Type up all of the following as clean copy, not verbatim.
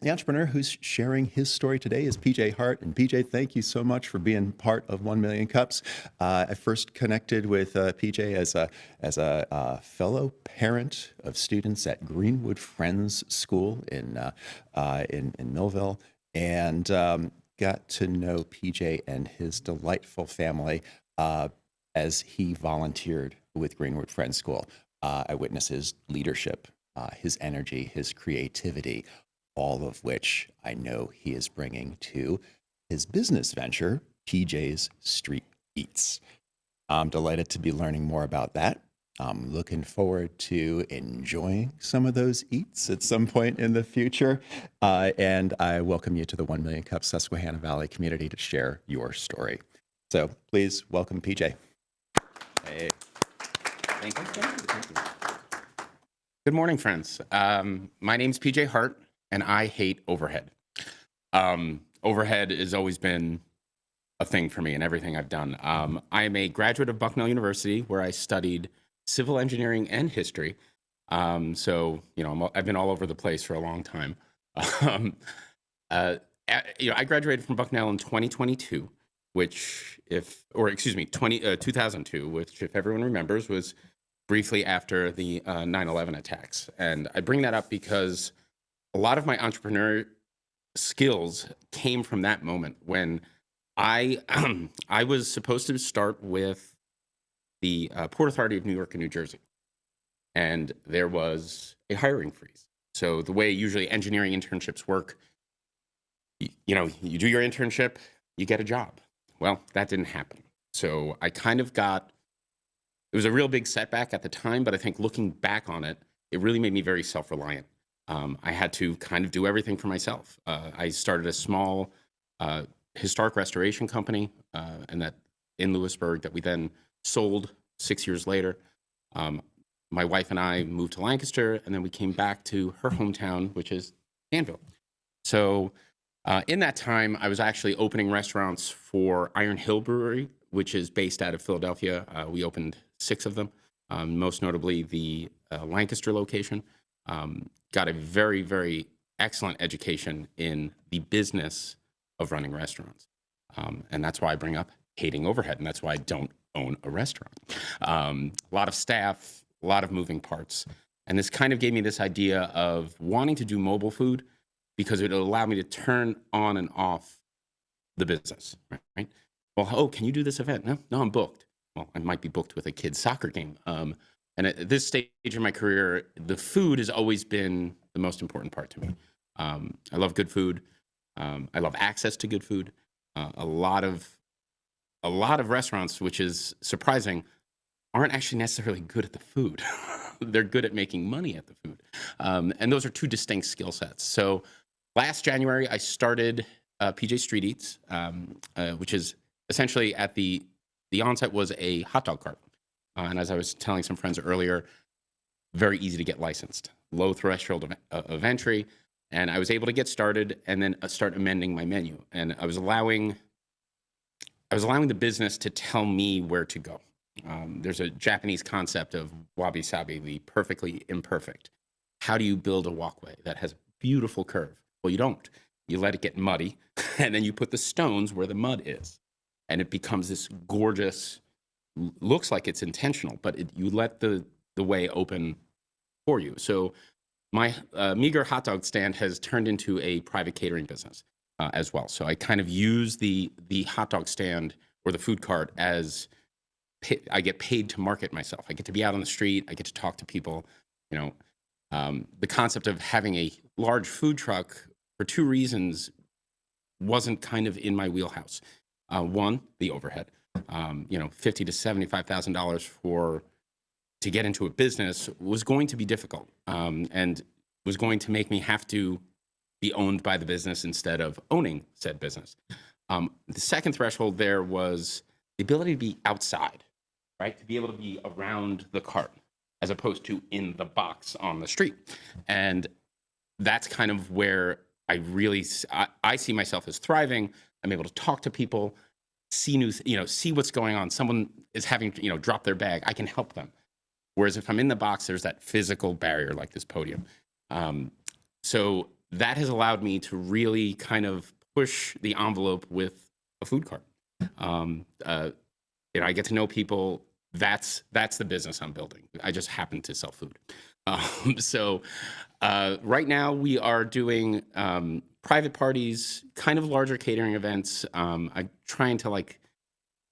The entrepreneur who's sharing his story today is PJ Hart. And PJ, thank you so much for being part of 1 Million Cups. I first connected with PJ as a fellow parent of students at Greenwood Friends School in Millville, and got to know PJ and his delightful family as he volunteered with Greenwood Friends School. I witnessed his leadership, his energy, his creativity, all of which I know he is bringing to his business venture, PJ's Street Eats. I'm delighted to be learning more about that. I'm looking forward to enjoying some of those eats at some point in the future. And I welcome you to the 1 Million Cup Susquehanna Valley community to share your story. So please welcome PJ. Hey. Thank you. Thank you. Good morning, friends. My name's PJ Hart, and I hate overhead. Overhead has always been a thing for me in everything I've done. I am a graduate of Bucknell University, where I studied civil engineering and history. So, I've been all over the place for a long time. I graduated from Bucknell in 2022, 2002, which, if everyone remembers, was briefly after the 9/11 attacks. And I bring that up because a lot of my entrepreneur skills came from that moment when I was supposed to start with the Port Authority of New York and New Jersey, and there was a hiring freeze. So the way usually engineering internships work, you do your internship, you get a job. Well, that didn't happen. So I kind of it was a real big setback at the time, but I think looking back on it, it really made me very self-reliant. I had to kind of do everything for myself. I started a small historic restoration company, and that in Lewisburg, that we then sold 6 years later. My wife and I moved to Lancaster, and then we came back to her hometown, which is Danville. So in that time, I was actually opening restaurants for Iron Hill Brewery, which is based out of Philadelphia. We opened 6 of them, most notably the Lancaster location. Got a very, very excellent education in the business of running restaurants. And that's why I bring up hating overhead, and that's why I don't own a restaurant. A lot of staff, a lot of moving parts. And this kind of gave me this idea of wanting to do mobile food because it would allow me to turn on and off the business, right? Well, can you do this event? No, I'm booked. Well, I might be booked with a kid's soccer game. And at this stage in my career, the food has always been the most important part to me. I love good food. I love access to good food. A lot of restaurants, which is surprising, aren't actually necessarily good at the food. They're good at making money at the food. And those are two distinct skill sets. So last January, I started PJ Street Eats, which is essentially at the onset was a hot dog cart. And as I was telling some friends earlier, very easy to get licensed, low threshold of entry. And I was able to get started and then start amending my menu. And I was allowing the business to tell me where to go. There's a Japanese concept of wabi-sabi, the perfectly imperfect. How do you build a walkway that has a beautiful curve? Well, you don't. You let it get muddy, and then you put the stones where the mud is. And it becomes this gorgeous, looks like it's intentional, but you let the way open for you. So my meager hot dog stand has turned into a private catering business as well. So I kind of use the hot dog stand or the food cart as I get paid to market myself. I get to be out on the street. I get to talk to people. The concept of having a large food truck for 2 reasons wasn't kind of in my wheelhouse. One, the overhead. $50,000 to $75,000 to get into a business was going to be difficult, and was going to make me have to be owned by the business instead of owning said business. The second threshold there was the ability to be outside, right? To be able to be around the cart as opposed to in the box on the street. And that's kind of where I see myself as thriving. I'm able to talk to people, see news, see what's going on. Someone is having, drop their bag. I can help them. Whereas if I'm in the box, there's that physical barrier like this podium. So that has allowed me to really kind of push the envelope with a food cart. I get to know people. That's the business I'm building. I just happen to sell food. So right now we are doing private parties, kind of larger catering events. I'm trying to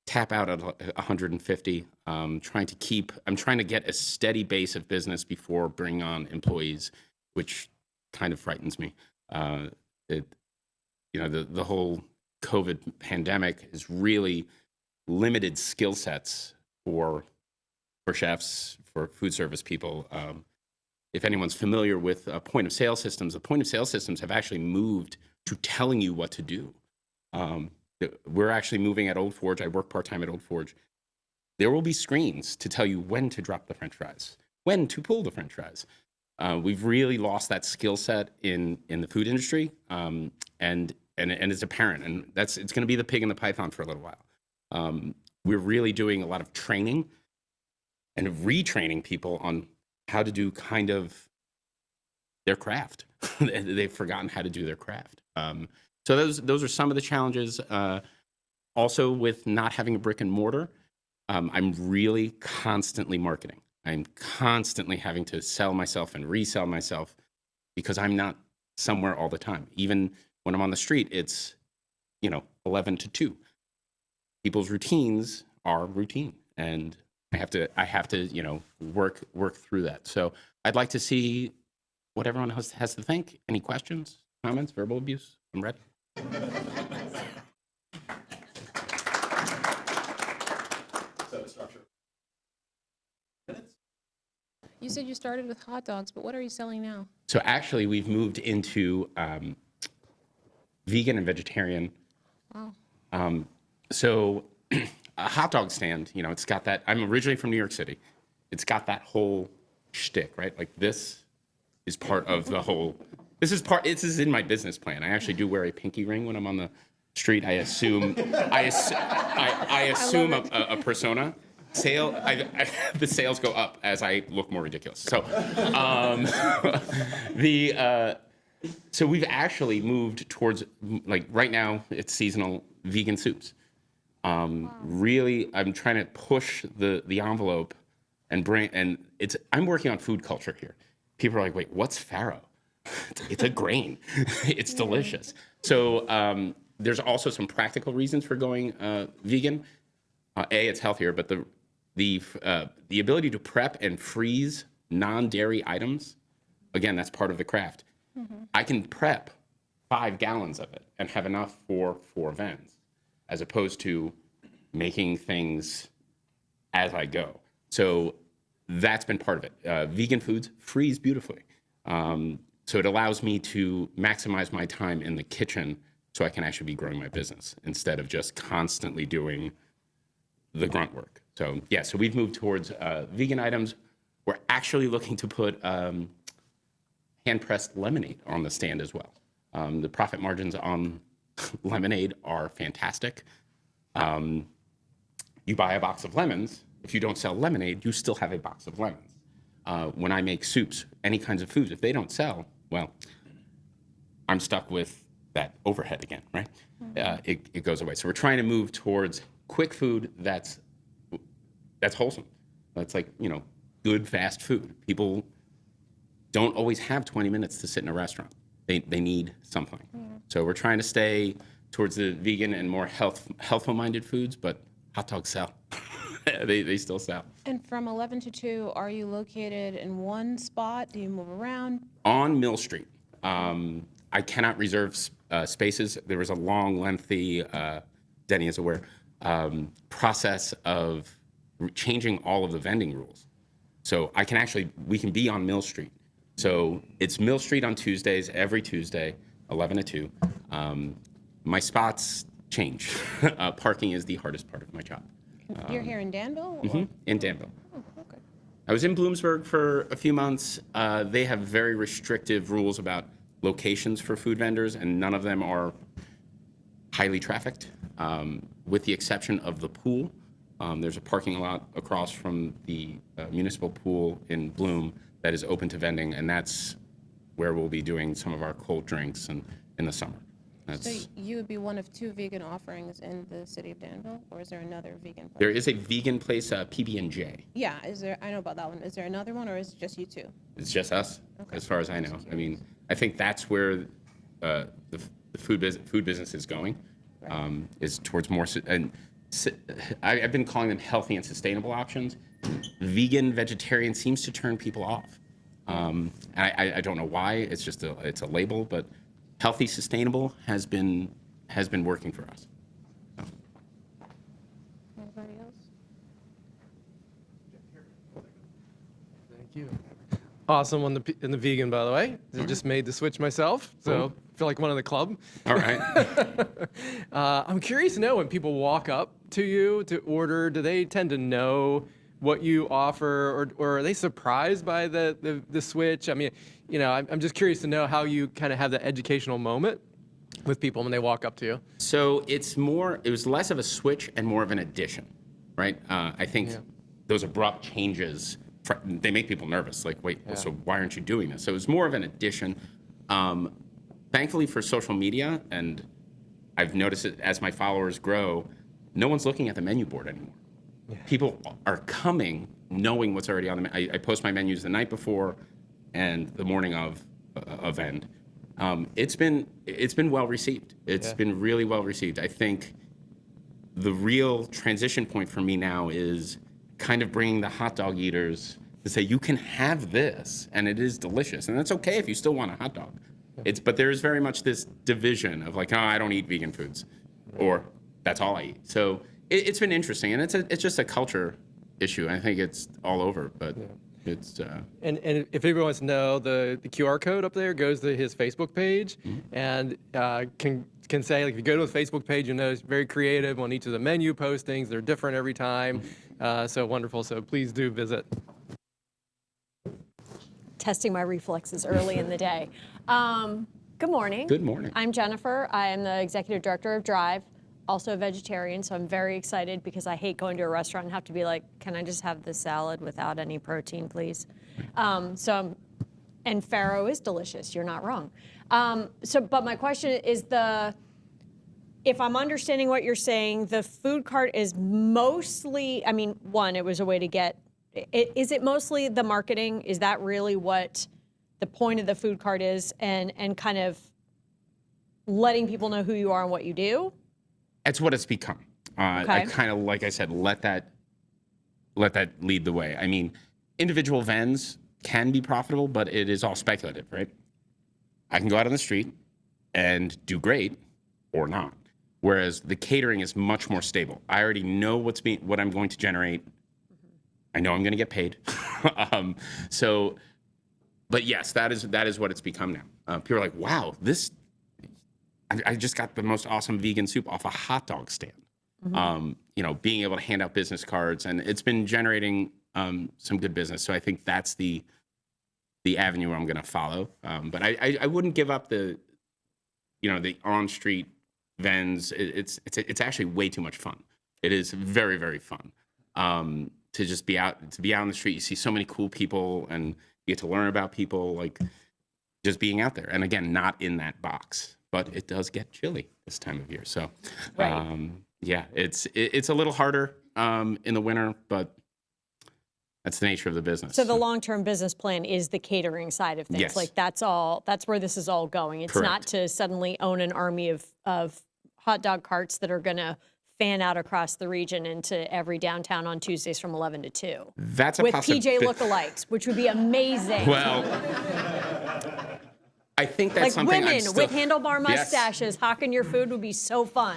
tap out at 150. I'm trying to get a steady base of business before bringing on employees, which kind of frightens me. The whole COVID pandemic has really limited skill sets for chefs, for food service people. If anyone's familiar with point of sale systems, the point of sale systems have actually moved to telling you what to do. We're actually moving at Old Forge. I work part-time at Old Forge. There will be screens to tell you when to drop the French fries, when to pull the French fries. We've really lost that skill set in the food industry, and it's apparent, and it's going to be the pig and the python for a little while. We're really doing a lot of training and retraining people on how to do kind of their craft. They've forgotten how to do their craft. So those are some of the challenges. Also, with not having a brick and mortar, I'm really constantly marketing. I'm constantly having to sell myself and resell myself because I'm not somewhere all the time. Even when I'm on the street, it's 11 to 2. People's routines are routine, and I have to work through that. So I'd like to see what everyone has to think. Any questions, comments, verbal abuse? I'm ready. So the structure. You said you started with hot dogs, but what are you selling now? So actually, we've moved into vegan and vegetarian. Wow. So a hot dog stand, it's got that. I'm originally from New York City. It's got that whole shtick, right? Like this is part of the whole. This is in my business plan. I actually do wear a pinky ring when I'm on the street. I assume a persona. The sales go up as I look more ridiculous. So, so we've actually moved towards right now it's seasonal vegan soups. Wow. Really, I'm trying to push the envelope and I'm working on food culture here. People are like, wait, what's farro? It's a grain. It's delicious. So there's also some practical reasons for going vegan. It's healthier, but the ability to prep and freeze non-dairy items, again, that's part of the craft. Mm-hmm. I can prep 5 gallons of it and have enough for 4 vends, as opposed to making things as I go. So that's been part of it. Vegan foods freeze beautifully. So it allows me to maximize my time in the kitchen so I can actually be growing my business instead of just constantly doing the grunt work. So yeah, so we've moved towards vegan items. We're actually looking to put hand-pressed lemonade on the stand as well. The profit margins on lemonade are fantastic. You buy a box of lemons. If you don't sell lemonade, you still have a box of lemons. When I make soups, any kinds of foods, if they don't sell, well, I'm stuck with that overhead again, right? It goes away. So we're trying to move towards quick food that's wholesome. That's good fast food. People don't always have 20 minutes to sit in a restaurant. They need something. So we're trying to stay towards the vegan and more healthful-minded foods, but hot dogs sell. They still sell. And from 11 to 2, are you located in one spot? Do you move around? On Mill Street. I cannot reserve spaces. There was a long, lengthy, Denny is aware, process of changing all of the vending rules. So we can be on Mill Street. So it's Mill Street on Tuesdays, every Tuesday, 11 to 2. My spots change. Parking is the hardest part of my job. You're here in Danville? Mm-hmm, in Danville. Oh, okay. I was in Bloomsburg for a few months. They have very restrictive rules about locations for food vendors, and none of them are highly trafficked, with the exception of the pool. There's a parking lot across from the municipal pool in Bloom that is open to vending, and that's where we'll be doing some of our cold drinks and in the summer. So you would be one of 2 vegan offerings in the city of Danville, or is there another vegan place? There is a vegan place, PB&J. Yeah, is there? I know about that one. Is there another one, or is it just you 2? It's just us, Okay. as far as I know. I mean, I think that's where the food business is going, is towards more. I've been calling them healthy and sustainable options. Vegan, vegetarian seems to turn people off. I don't know why. It's just it's a label, but healthy, sustainable has been working for us. So. Anybody else? Thank you. Awesome on the vegan, by the way. I just made the switch myself, so I feel like one of the club. All right. I'm curious to know, when people walk up to you to order, do they tend to know what you offer, or are they surprised by the switch? I mean, I'm just curious to know how you kind of have that educational moment with people when they walk up to you. So it was less of a switch and more of an addition, right? I think those abrupt changes, they make people nervous. Like, wait, so why aren't you doing this? So it was more of an addition. Thankfully for social media, and I've noticed it as my followers grow, no one's looking at the menu board anymore. Yeah. People are coming knowing what's already on the menu. I post my menus the night before and the morning of event. It's been well received. It's been really well received. I think the real transition point for me now is kind of bringing the hot dog eaters to say, you can have this and it is delicious, and that's okay if you still want a hot dog. But there is very much this division of like, oh, I don't eat vegan foods, or that's all I eat. So it's been interesting, and it's just a culture issue. I think it's all over, but it's. And if everyone wants to know, the QR code up there goes to his Facebook page, and can say, like, if you go to the Facebook page, you know it's very creative on each of the menu postings. They're different every time, so wonderful. So please do visit. Testing my reflexes early in the day. Good morning. Good morning. I'm Jennifer. I am the executive director of Drive, also a vegetarian, so I'm very excited because I hate going to a restaurant and have to be like, can I just have the salad without any protein, please? And farro is delicious. You're not wrong. But my question is, if I'm understanding what you're saying, the food cart is mostly, I mean, one, it was a way to get, is it mostly the marketing? Is that really what the point of the food cart is, and kind of letting people know who you are and what you do? It's what it's become. I kind of, like I said, let that lead the way. I mean, individual vends can be profitable, but it is all speculative, right? I can go out on the street and do great or not. Whereas the catering is much more stable. I already know what I'm going to generate. I know I'm going to get paid. But yes, that is what it's become now. People are like, wow, I just got the most awesome vegan soup off a hot dog stand. Being able to hand out business cards, and it's been generating some good business. So I think that's the avenue I'm going to follow. But I wouldn't give up the on-street vends. It's actually way too much fun. It is very, very fun to just be out on the street. You see so many cool people, and you get to learn about people, like just being out there. And again, not in that box. But it does get chilly this time of year. So, it's a little harder in the winter, but that's the nature of the business. So the long-term business plan is the catering side of things. Yes. Like that's where this is all going. It's Correct. not to suddenly own an army of hot dog carts that are going to fan out across the region into every downtown on Tuesdays from 11 to 2. That's a with possibility. PJ lookalikes, which would be amazing. Well, I think that's like something women with handlebar mustaches hawking your food would be so fun.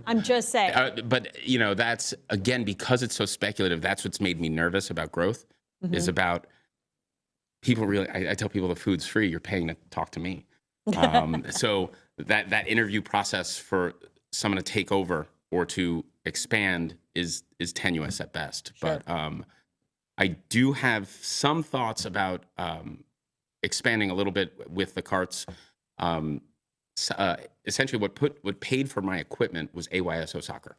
I'm just saying. But that's, again, because it's so speculative, that's what's made me nervous about growth, is about people really, I tell people the food's free, you're paying to talk to me. So that interview process for someone to take over or to expand is tenuous at best. Sure. But I do have some thoughts about expanding a little bit with the carts. Essentially, what paid for my equipment was AYSO soccer.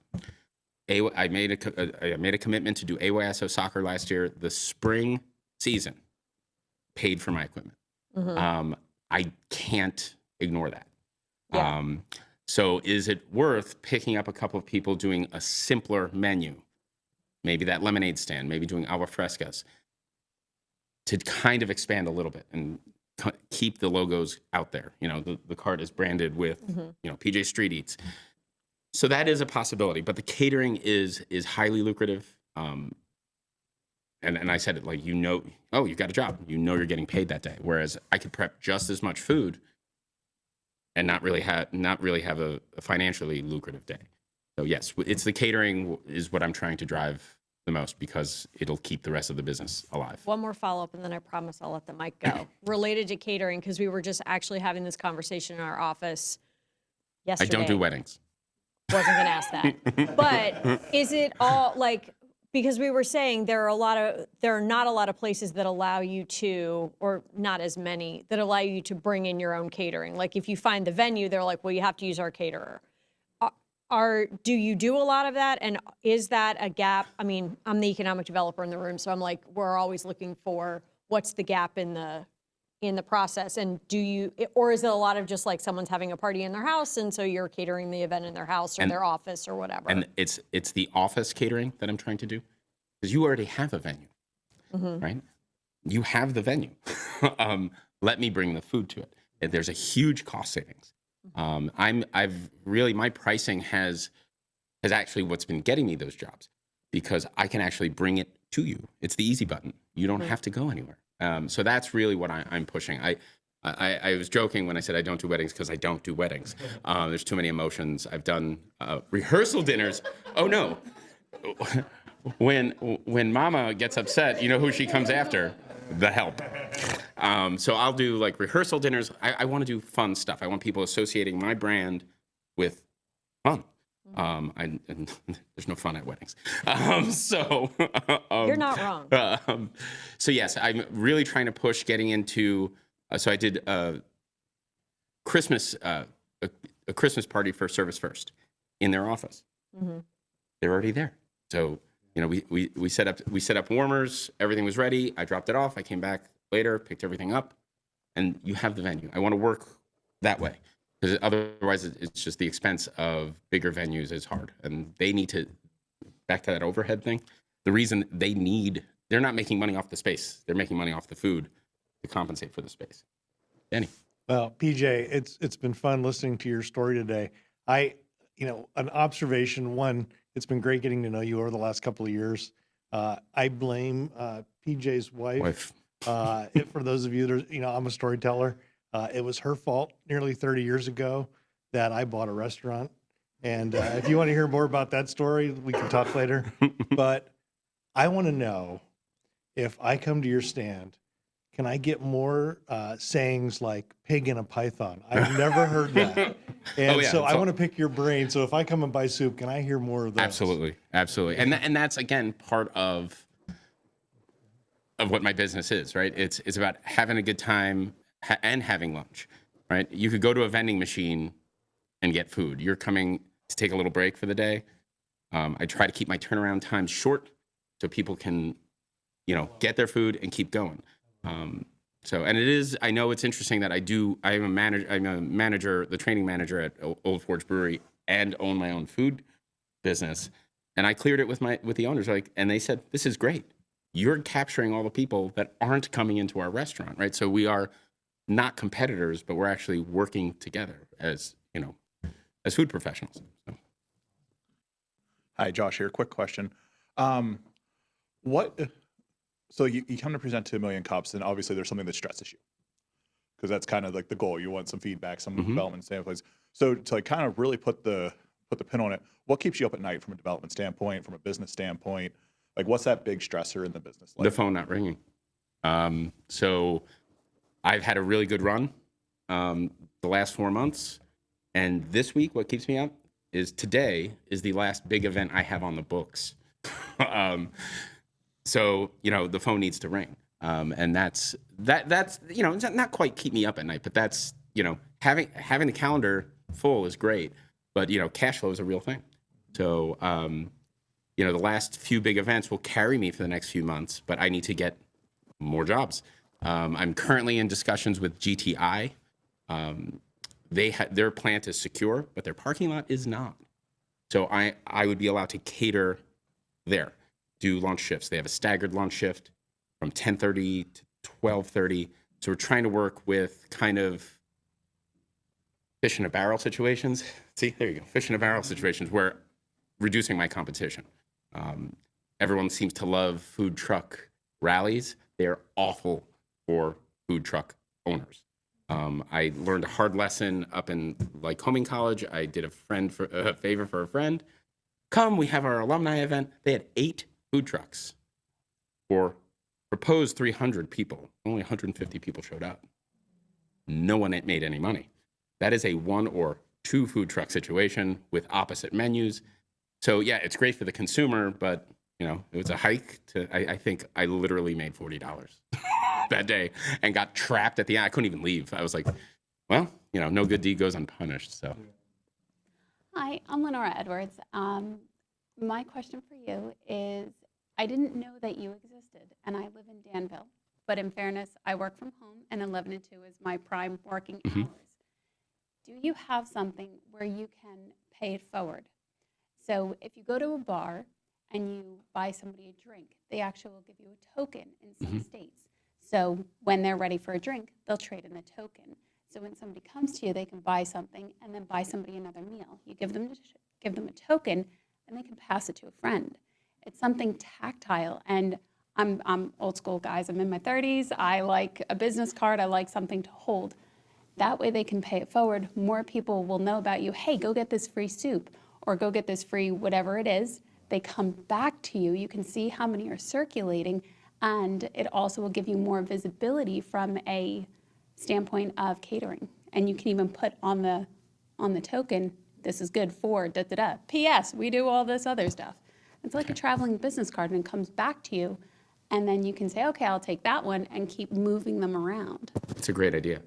I made a commitment to do AYSO soccer last year. The spring season paid for my equipment. I can't ignore that. Yeah. So is it worth picking up a couple of people doing a simpler menu? Maybe that lemonade stand, maybe doing agua frescas, to kind of expand a little bit and keep the logos out there. You know, the cart is branded with, you know, PJ Street Eats. So that is a possibility, but the catering is highly lucrative. And I said it like, you know, oh, you got a job. You know you're getting paid that day. Whereas I could prep just as much food and not really have a financially lucrative day. So yes, it's the catering is what I'm trying to drive the most because it'll keep the rest of the business alive. One more follow-up, and then I promise I'll let the mic go. Related to catering, because we were just actually having this conversation in our office I yesterday. don't do weddings. Wasn't going to ask that. But is it all like, because we were saying there are not a lot of places that allow you to, or not as many, that allow you to bring in your own catering. Like if you find the venue, they're like, well, you have to use our caterer. Do you do a lot of that? And is that a gap? I mean, I'm the economic developer in the room, so I'm like, we're always looking for what's the gap in the process. And or is it a lot of just like someone's having a party in their house, and so you're catering the event in their house or their office or whatever? And it's the office catering that I'm trying to do because you already have a venue, right? You have the venue. Let me bring the food to it. And there's a huge cost savings. My pricing has actually what's been getting me those jobs because I can actually bring it to you. It's the easy button. You don't have to go anywhere. So that's really what I'm pushing. I was joking when I said I don't do weddings because I don't do weddings. There's too many emotions. I've done rehearsal dinners. Oh no. When mama gets upset, you know who she comes after? The help. So I'll do like rehearsal dinners. I want to do fun stuff. I want people associating my brand with fun. And there's no fun at weddings. You're not wrong. So yes, I'm really trying to push getting into. So I did a Christmas party for Service First in their office. They're already there. So you know, we set up warmers. Everything was ready. I dropped it off. I came back later, picked everything up, and you have the venue. I want to work that way because otherwise it's just the expense of bigger venues is hard, and they need to back to that overhead thing. The reason they're not making money off the space. They're making money off the food to compensate for the space. Danny. Well, PJ, it's been fun listening to your story today. An observation, one, it's been great getting to know you over the last couple of years. I blame PJ's wife. For those of you that are, I'm a storyteller. It was her fault nearly 30 years ago that I bought a restaurant. And if you want to hear more about that story, we can talk later. But I want to know if I come to your stand, can I get more sayings like pig in a python? I've never heard that. And so I want to pick your brain. So if I come and buy soup, can I hear more of those? Absolutely. And that's, again, part of what my business is, right? It's about having a good time and having lunch, right? You could go to a vending machine and get food. You're coming to take a little break for the day. I try to keep my turnaround time short so people can, get their food and keep going. I know it's interesting that I'm a manager, the training manager at Old Forge Brewery and own my own food business. And I cleared it with the owners, and they said, this is great. You're capturing all the people that aren't coming into our restaurant, right? So we are not competitors, but we're actually working together as food professionals. Hi, Josh here. Quick question. So you come to present to 1 Million Cups, and obviously there's something that stresses you because that's kind of like the goal. You want some feedback, some development standpoints. So to kind of really put the pin on it, what keeps you up at night from a development standpoint, from a business standpoint? Like, what's that big stressor in the business? The phone not ringing. So I've had a really good run the last 4 months. And this week, what keeps me up is today is the last big event I have on the books. So, the phone needs to ring. And that's not quite keep me up at night, but that's, having the calendar full is great. But, cash flow is a real thing. So, the last few big events will carry me for the next few months, but I need to get more jobs. I'm currently in discussions with GTI Their plant is secure, but their parking lot is not. So I would be allowed to cater there, do lunch shifts. They have a staggered lunch shift from 10:30 to 12:30. So we're trying to work with kind of fish in a barrel situations. See, there you go, fish in a barrel situations where reducing my competition. Everyone seems to love food truck rallies. They're awful for food truck owners. I learned a hard lesson up in Lycoming College. I did a favor for a friend. Come, we have our alumni event. They had 8 food trucks for proposed 300 people. Only 150 people showed up. No one made any money. That is a 1 or 2 food truck situation with opposite menus. So yeah, it's great for the consumer, but it was a hike to, I think I literally made $40 that day and got trapped at the end. I couldn't even leave. I was like, well, no good deed goes unpunished. So. Hi, I'm Lenora Edwards. My question for you is, I didn't know that you existed, and I live in Danville. But in fairness, I work from home, and 11 to 2 is my prime working hours. Do you have something where you can pay it forward? So if you go to a bar and you buy somebody a drink, they actually will give you a token in some states. So when they're ready for a drink, they'll trade in the token. So when somebody comes to you, they can buy something and then buy somebody another meal. You give them a token, and they can pass it to a friend. It's something tactile, and I'm old school, guys. I'm in my 30s. I like a business card. I like something to hold. That way they can pay it forward. More people will know about you. Hey, go get this free soup, or go get this free whatever it is. They come back to you. You can see how many are circulating, and it also will give you more visibility from a standpoint of catering. And you can even put on the token, this is good for da-da-da. P.S., we do all this other stuff. It's like a traveling business card, and it comes back to you, and then you can say, okay, I'll take that one, and keep moving them around. It's a great idea.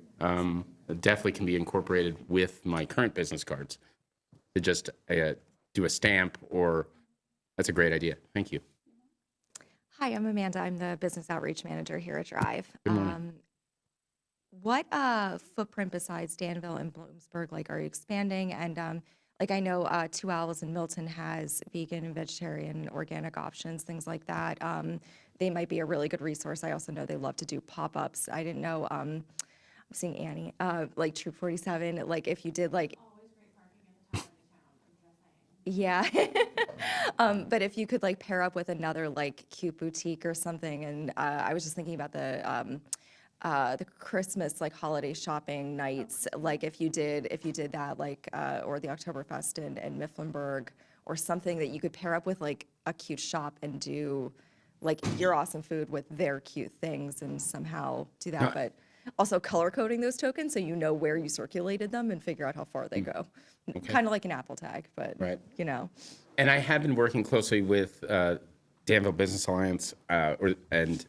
It definitely can be incorporated with my current business cards to just do a stamp, or that's a great idea. Thank you. Hi, I'm Amanda. I'm the business outreach manager here at Drive. Good morning. What footprint besides Danville and Bloomsburg are you expanding? And I know Two Owls in Milton has vegan and vegetarian and organic options, things like that. They might be a really good resource. I also know they love to do pop-ups. I didn't know. I'm seeing Annie, Troop 47. If you did yeah. But if you could pair up with another cute boutique or something, and I was just thinking about the Christmas holiday shopping nights, if you did that or the Oktoberfest in Mifflinburg or something that you could pair up with a cute shop and do your awesome food with their cute things and somehow do that, but also color coding those tokens so you know where you circulated them and figure out how far they go. Okay. Kind of like an Apple tag, but right. And I have been working closely with Danville Business Alliance, and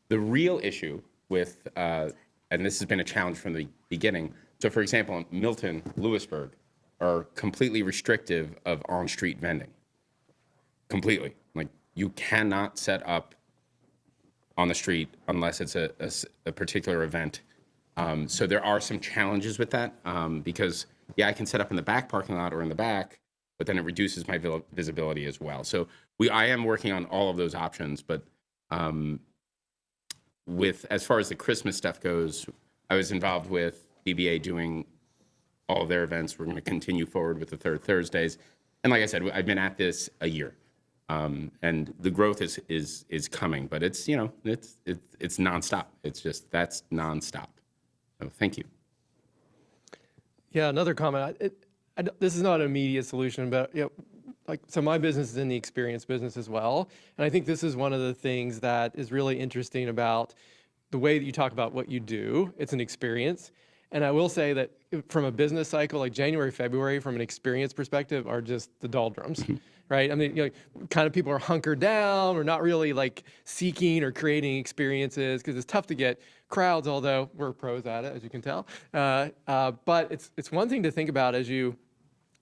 the real issue with, and this has been a challenge from the beginning. So for example, Milton, Lewisburg are completely restrictive of on-street vending. Completely. You cannot set up on the street unless it's a particular event. So there are some challenges with that because, yeah, I can set up in the back parking lot or in the back, but then it reduces my visibility as well. So I am working on all of those options, but as far as the Christmas stuff goes, I was involved with DBA doing all of their events. We're going to continue forward with the third Thursdays. And like I said, I've been at this a year. And the growth is coming, but it's nonstop. That's nonstop. So thank you. Yeah, another comment. This is not an immediate solution, but so my business is in the experience business as well, and I think this is one of the things that is really interesting about the way that you talk about what you do. It's an experience, and I will say that from a business cycle, January, February, from an experience perspective, are just the doldrums. Right? I mean, kind of people are hunkered down or not really seeking or creating experiences because it's tough to get crowds, although we're pros at it, as you can tell. But it's one thing to think about as you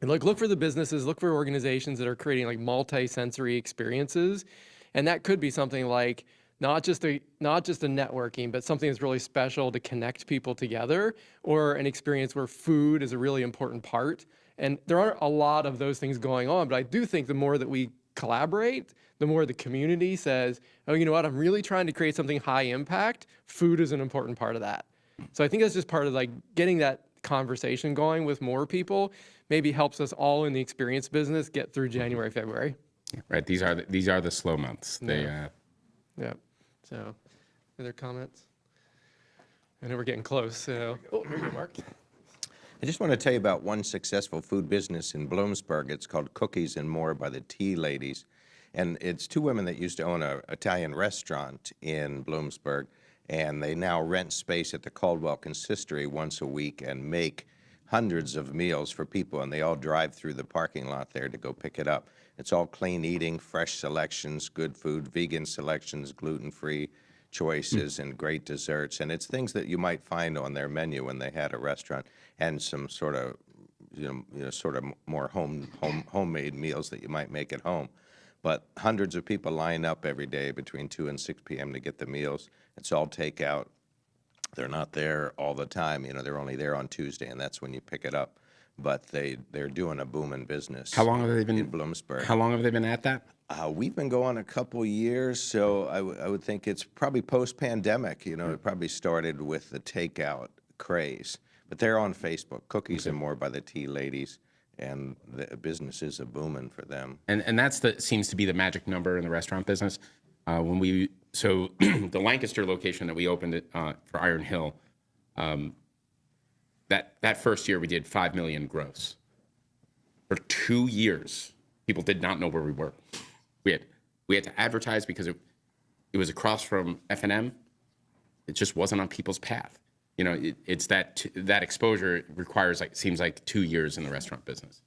look for the businesses, look for organizations that are creating multi-sensory experiences. And that could be something like not just a networking, but something that's really special to connect people together, or an experience where food is a really important part. And there aren't a lot of those things going on, but I do think the more that we collaborate, the more the community says, oh, you know what, I'm really trying to create something high impact. Food is an important part of that. So I think that's just part of like getting that conversation going with more people, maybe helps us all in the experience business get through January, February. Right. These are the slow months. They Yeah. So, other comments? I know we're getting close, so. Oh, here you go, Mark. I just want to tell you about one successful food business in Bloomsburg. It's called Cookies and More by the Tea Ladies. And it's two women that used to own an Italian restaurant in Bloomsburg. And they now rent space at the Caldwell Consistory once a week and make hundreds of meals for people. And they all drive through the parking lot there to go pick it up. It's all clean eating, fresh selections, good food, vegan selections, gluten-free choices, and great desserts. And it's things that you might find on their menu when they had a restaurant, and some sort of, sort of more homemade meals that you might make at home. But hundreds of people line up every day between 2 and 6 p.m. to get the meals. It's all takeout. They're not there all the time. They're only there on Tuesday, and that's when you pick it up. But they're doing a booming business. How long have they been in Bloomsburg? How long have they been at that? We've been going a couple years, so I would think it's probably post-pandemic. It probably started with the takeout craze. But they're on Facebook, Cookies and More by the Tea Ladies, and the business is a booming for them. And that's seems to be the magic number in the restaurant business. So the Lancaster location that we opened for Iron Hill, that first year we did 5 million gross. For 2 years, people did not know where we were. We had to advertise because it was across from F&M. It just wasn't on people's path. It's that exposure requires seems like 2 years in the restaurant business,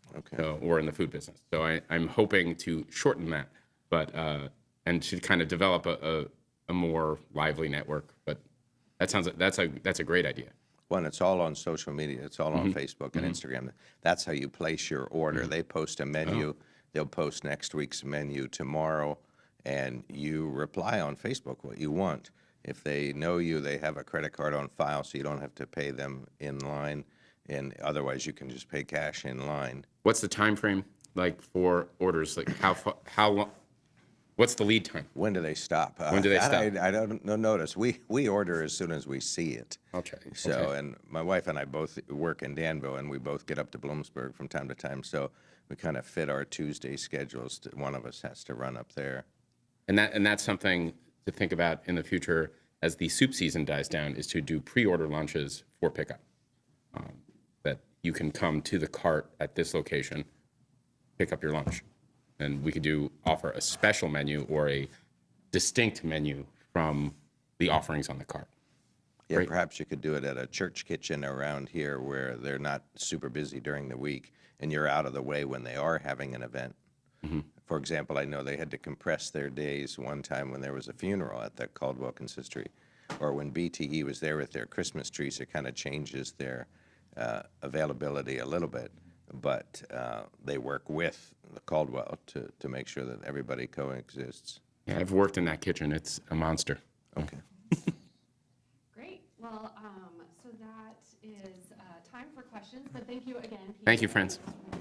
or in the food business. So I'm hoping to shorten that, but and to kind of develop a more lively network. But that's a great idea. Well, it's all on social media. It's all on Facebook and Instagram. That's how you place your order. They post a menu. They'll post next week's menu tomorrow, and you reply on Facebook what you want. If they know you, they have a credit card on file, so you don't have to pay them in line, and otherwise you can just pay cash in line. What's the time frame for orders? How long? What's the lead time? When do they stop? When do they stop? I don't notice. We order as soon as we see it. Okay. So, and my wife and I both work in Danville, and we both get up to Bloomsburg from time to time. So we kind of fit our Tuesday schedules. One of us has to run up there. And that's something to think about in the future as the soup season dies down, is to do pre-order lunches for pickup. That you can come to the cart at this location, pick up your lunch. And we could offer a special menu or a distinct menu from the offerings on the cart. Yeah, Great. perhaps you could do it at a church kitchen around here where they're not super busy during the week, and you're out of the way when they are having an event. For example, I know they had to compress their days one time when there was a funeral at the Caldwell Consistory, or when BTE was there with their Christmas trees. It kind of changes their availability a little bit, but they work with the Caldwell to make sure that everybody coexists. Yeah, I've worked in that kitchen. It's a monster. Okay. Great. Well, so that is time for questions, but thank you again. Thank you, friends. Peter.